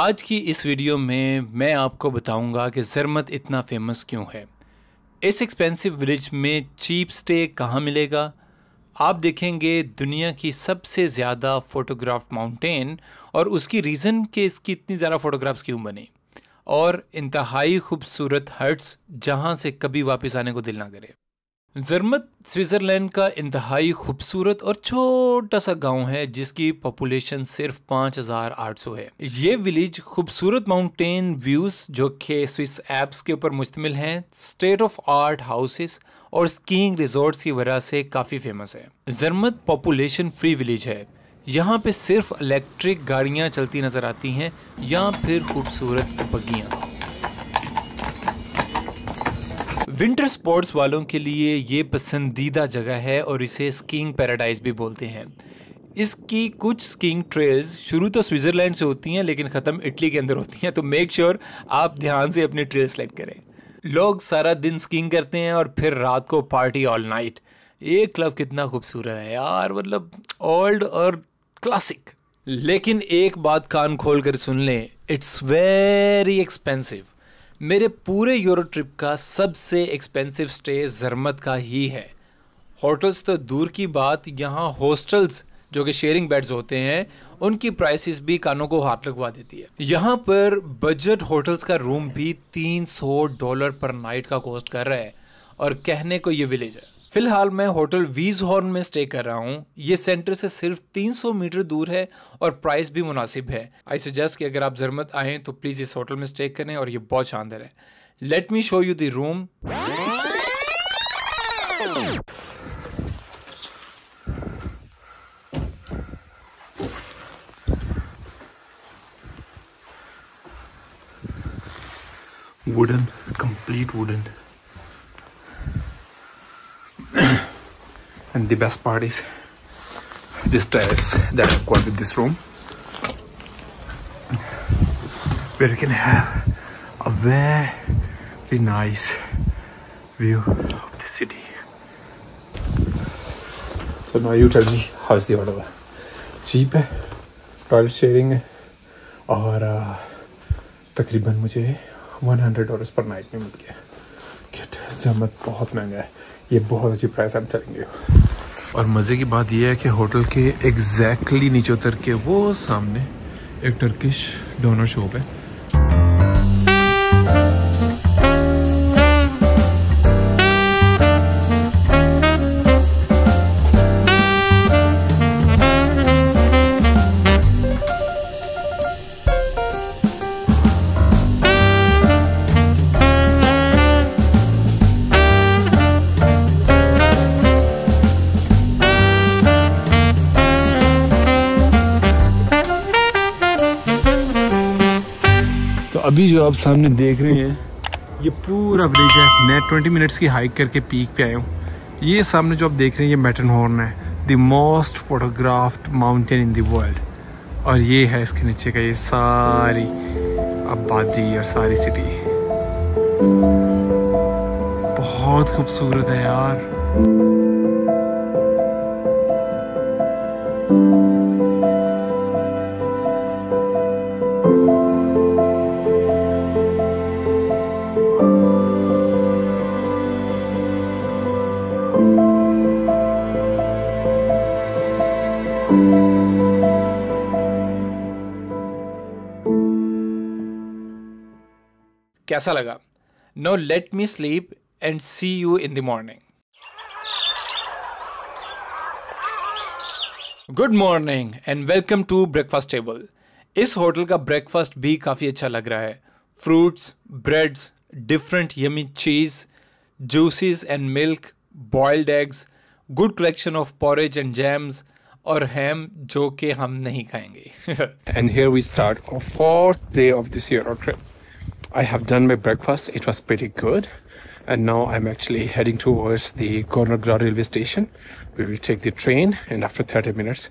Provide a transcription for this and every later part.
आज की इस वीडियो में मैं आपको बताऊंगा कि ज़रमत इतना फेमस क्यों है। इस एक्सपेंसिव विलेज में चीप स्टे कहाँ मिलेगा। आप देखेंगे दुनिया की सबसे ज़्यादा फ़ोटोग्राफ माउंटेन और उसकी रीज़न कि इसकी इतनी ज़्यादा फ़ोटोग्राफ्स क्यों बने, और इंतहाई खूबसूरत हट्स जहाँ से कभी वापस आने को दिल ना करे। ज़रमत स्विट्ज़रलैंड का इंतहाई खूबसूरत और छोटा सा गांव है जिसकी पॉपुलेशन सिर्फ 5800 है। ये विलेज खूबसूरत माउंटेन व्यूज़ जो कि स्विस एप्स के ऊपर मुश्तमिल हैं, स्टेट ऑफ आर्ट हाउसेस और स्कीइंग रिजॉर्ट्स की वजह से काफ़ी फेमस है। ज़रमत पॉपुलेशन फ्री विलेज है। यहाँ पे सिर्फ इलेक्ट्रिक गाड़ियाँ चलती नज़र आती हैं या फिर खूबसूरत बग्गियाँ। विंटर स्पोर्ट्स वालों के लिए ये पसंदीदा जगह है और इसे स्कीइंग पैराडाइज भी बोलते हैं। इसकी कुछ स्कीइंग ट्रेल्स शुरू तो स्विट्ज़रलैंड से होती हैं लेकिन ख़त्म इटली के अंदर होती हैं, तो मेक श्योर आप ध्यान से अपनी ट्रेल सेलेक्ट करें। लोग सारा दिन स्कीइंग करते हैं और फिर रात को पार्टी ऑल नाइट। ये क्लब कितना खूबसूरत है यार, मतलब ओल्ड और क्लासिक। लेकिन एक बात कान खोल कर सुन लें, इट्स वेरी एक्सपेंसिव। मेरे पूरे यूरो ट्रिप का सबसे एक्सपेंसिव स्टे ज़रमत का ही है। होटल्स तो दूर की बात, यहाँ हॉस्टल्स जो कि शेयरिंग बेड्स होते हैं उनकी प्राइसेस भी कानों को हाथ लगवा देती है। यहाँ पर बजट होटल्स का रूम भी $300 पर नाइट का कॉस्ट कर रहा है, और कहने को ये विलेज है। फिलहाल मैं होटल वीज़हॉर्न में स्टे कर रहा हूँ। ये सेंटर से सिर्फ 300 मीटर दूर है और प्राइस भी मुनासिब है। आई सजेस्ट कि अगर आप ज़रमत आएँ तो प्लीज़ इस होटल में स्टे करें और ये बहुत शानदार है। Let me show you the room. Wooden, complete wooden. And the best part is this terrace that I've got with this room, where you can have a very nice view of the city. So now you tell me, how is the hotel? Cheap है, toilet sharing है, और तकरीबन मुझे $100 पर night में मिल गया। ज़रमत बहुत महंगा है, ये बहुत अच्छी प्राइस I'm telling you। और मज़े की बात यह है कि होटल के एग्जैक्टली नीचे उतर के वो सामने एक टर्किश डोनर शॉप है। अभी जो आप सामने देख रहे हैं ये पूरा विलेज है। मैं 20 मिनट्स की हाइक करके पीक पे आया हूँ। ये सामने जो आप देख रहे हैं ये मैटरहॉर्न है, the most photographed mountain in the world. और ये है इसके नीचे का ये सारी आबादी और सारी सिटी। बहुत खूबसूरत है यार। कैसा लगा? Now let me sleep and see you in the morning. Good morning and welcome to breakfast table. इस होटल का ब्रेकफास्ट भी काफ़ी अच्छा लग रहा है। फ्रूट्स, ब्रेड्स, डिफरेंट यमी चीज़, juices and milk, boiled eggs, good collection of porridge and jams और हैम जो कि हम नहीं खाएंगे। And here we start our 4th day of this Euro trip. I have done my breakfast. It was pretty good, and now I'm actually heading towards the Gornograd railway station. We will take the train, and after 30 minutes,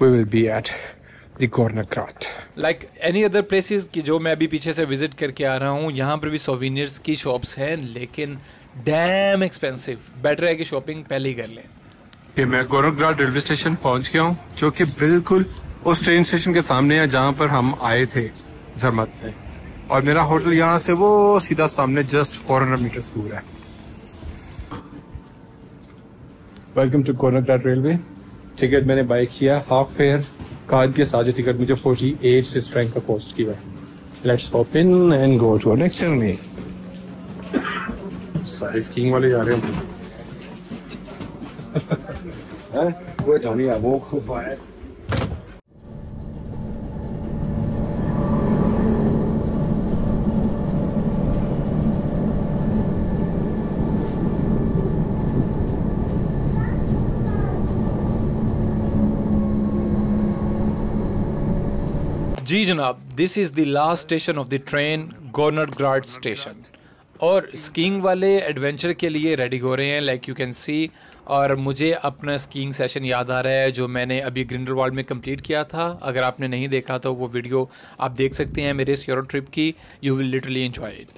we will be at the Gornograd. Like any other places कि जो मैं अभी पीछे से visit करके आ रहा हूँ, यहाँ पर भी सोवेनियर्स की शॉप्स हैं, लेकिन डैम एक्सपेंसिव। बेटर है कि शॉपिंग पहले ही कर लें। कि मैं गोरखनाथ रेलवे स्टेशन पहुंच गया हूं, जो कि बिल्कुल उस ट्रेन स्टेशन के सामने है जहां पर हम आए थे। जरमत में। और मेरा होटल यहाँ से वो सीधा सामने जस्ट 400 मीटर्स दूर है। Welcome to Gornergrat railway. Ticket मैंने बाय किया हाफ फेयर कार्ड के साथ। टिकट मुझे 48 स्विस फ्रैंक का कॉस्ट किया। Let's hop in and go to next journey. सारे स्कीइंग वाले जा रहे हैं। वो जानी है वो खूब है। जी जनाब, this is the last station of the train, Gornergrat station. और स्कीइंग वाले एडवेंचर के लिए रेडी हो रहे हैं, लाइक यू कैन सी। और मुझे अपना स्कीइंग सेशन याद आ रहा है जो मैंने अभी ग्रिंडलवाल्ड में कंप्लीट किया था। अगर आपने नहीं देखा तो वो वीडियो आप देख सकते हैं मेरे इस यूरो ट्रिप की। You will literally enjoy it.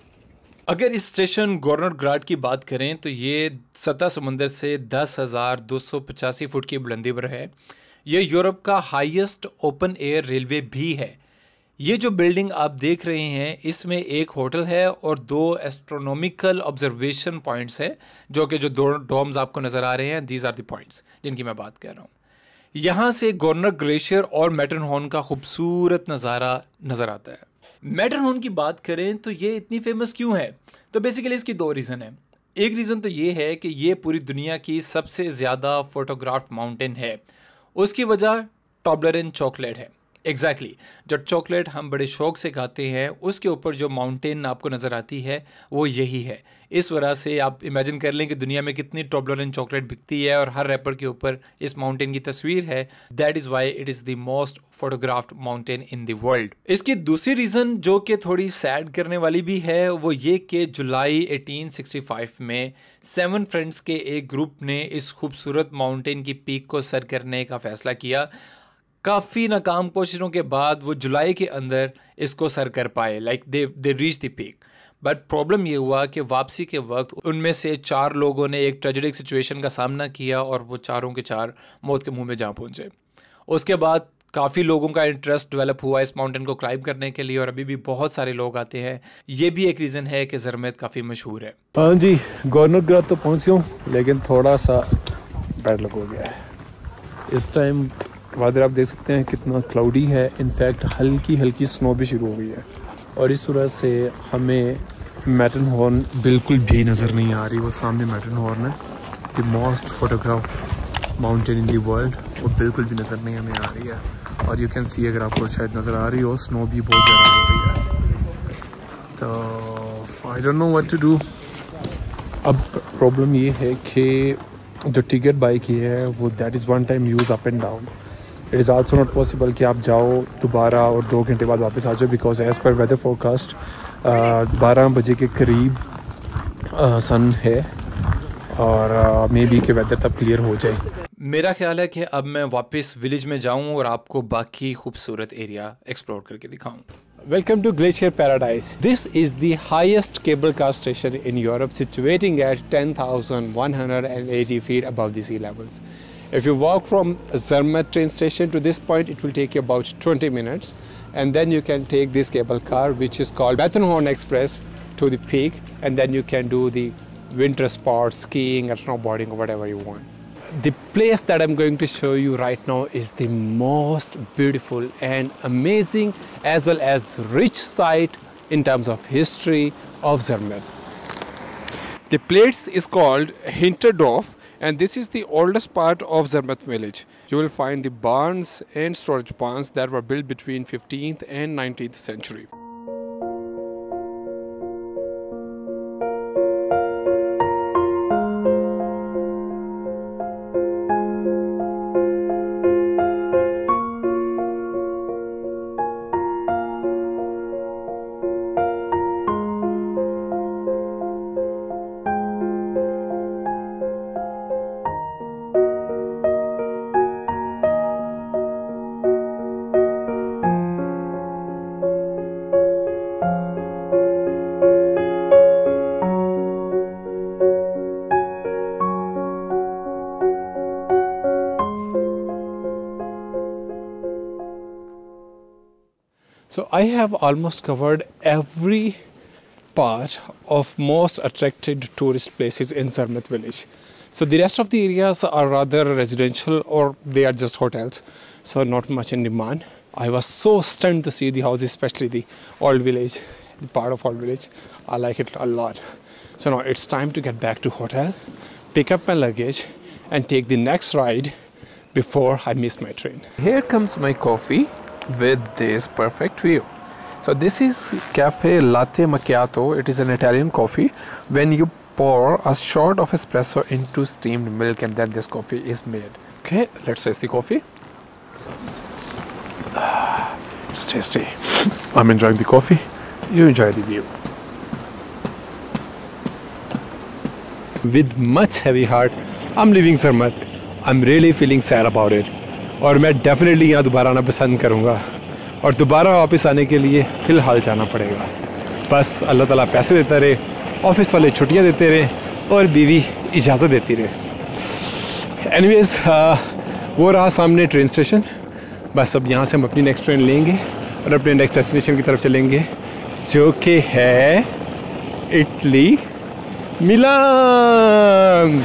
अगर इस स्टेशन गोर्नरग्राड की बात करें तो ये सतह समंदर से 10,285 फुट की बुलंदी पर है। ये यूरोप का हाईएस्ट ओपन एयर रेलवे भी है। ये जो बिल्डिंग आप देख रहे हैं इसमें एक होटल है और 2 एस्ट्रोनॉमिकल ऑब्जर्वेशन पॉइंट्स हैं, जो कि जो 2 डोम्स आपको नज़र आ रहे हैं, दीज आर द पॉइंट्स जिनकी मैं बात कर रहा हूँ। यहाँ से गोर्नर ग्लेशियर और मैटरहॉर्न का खूबसूरत नज़ारा नज़र आता है। मैटरहॉर्न की बात करें तो ये इतनी फेमस क्यों है, तो बेसिकली इसकी 2 रीज़न है। एक रीज़न तो ये है कि ये पूरी दुनिया की सबसे ज़्यादा फोटोग्राफ्ड माउंटेन है। उसकी वजह टॉबलरन चॉकलेट है। एग्जैक्टली जो चॉकलेट हम बड़े शौक से खाते हैं उसके ऊपर जो माउंटेन आपको नज़र आती है वो यही है। इस वजह से आप इमेजिन कर लें कि दुनिया में कितनी टॉबलरन चॉकलेट बिकती है और हर रैपर के ऊपर इस माउंटेन की तस्वीर है। That is why it is the most photographed mountain in the world. इसकी दूसरी रीज़न जो कि थोड़ी सैड करने वाली भी है वो ये कि जुलाई 1865 में 7 फ्रेंड्स के एक ग्रुप ने इस खूबसूरत माउंटेन की पीक को सर करने का फ़ैसला किया। काफ़ी नाकाम कोशिशों के बाद वो जुलाई के अंदर इसको सर कर पाए, like they reach the peak. But problem ये हुआ कि वापसी के वक्त उनमें से 4 लोगों ने एक ट्रेजिक सिचुएशन का सामना किया और वो चारों के 4 मौत के मुंह में जा पहुंचे। उसके बाद काफ़ी लोगों का इंटरेस्ट डेवलप हुआ इस माउंटेन को क्लाइंब करने के लिए और अभी भी बहुत सारे लोग आते हैं। ये भी एक रीज़न है कि ज़रमत काफ़ी मशहूर है। हाँ जी, गोर्नरग्राड तो पहुँच हूँ लेकिन थोड़ा सा बैड लग हो गया है इस टाइम। वादर आप देख सकते हैं कितना क्लाउडी है। इनफैक्ट हल्की हल्की स्नो भी शुरू हो गई है और इस वजह से हमें मैटरहॉर्न बिल्कुल भी नज़र नहीं आ रही। वो सामने मैटरहॉर्न है, the most photograph mountain in the world, वो बिल्कुल भी नज़र नहीं हमें आ रही है। और यू कैन सी, अगर आपको शायद नज़र आ रही हो, स्नो भी बहुत ज़्यादा हो रही है। तो I don't know what to do. अब प्रॉब्लम ये है कि जो टिकट बाई की है वो that is 1 time use up and down. It is also not possible कि आप जाओ दोबारा और 2 घंटे बाद वापस आ जाओ, because as per weather forecast 12 बजे के करीब सन है और मे बी के वेदर तब क्लियर हो जाए। मेरा ख्याल है कि अब मैं वापस विलेज में जाऊं और आपको बाकी खूबसूरत एरिया एक्सप्लोर करके दिखाऊं। Welcome to Glacier Paradise. This is the highest cable car station in Europe, situating at 10,180 feet above the sea levels. If you walk from Zermatt train station to this point, it will take you about 20 minutes. And then you can take this cable car, which is called Matterhorn Express, to the peak. And then you can do the winter sports, skiing or snowboarding or whatever you want. The place that I'm going to show you right now is the most beautiful and amazing as well as rich site in terms of history of Zermatt. The place is called Hinterdorf and this is the oldest part of Zermatt village. You will find the barns and storage barns that were built between 15th and 19th century. So I have almost covered every part of most attracted tourist places in Zermatt village. So the rest of the areas are rather residential or they are just hotels, so not much in demand. I was so stunned to see the houses, especially the old village, the part of old village. I like it a lot. So now it's time to get back to hotel, pick up my luggage and take the next ride before I miss my train. Here comes my coffee with this perfect view. So this is Cafe Latte Macchiato. It is an Italian coffee. When you pour a shot of espresso into steamed milk and then this coffee is made. Okay, let's taste the coffee. It's tasty. I'm enjoying the coffee. You enjoy the view. With much heavy heart, I'm leaving Zermatt. I'm really feeling sad about it. और मैं definitely यहाँ दोबारा आना पसंद करूँगा. और दोबारा वापस आने के लिए फ़िलहाल जाना पड़ेगा. बस अल्लाह ताला पैसे देता रहे, ऑफिस वाले छुट्टियाँ देते रहे और बीवी इजाज़त देती रहे. एनीवेज वो रहा सामने ट्रेन स्टेशन. बस अब यहाँ से हम अपनी नेक्स्ट ट्रेन लेंगे और अपने नेक्स्ट डेस्टिनेशन की तरफ चलेंगे, जो कि है इटली, मिलान.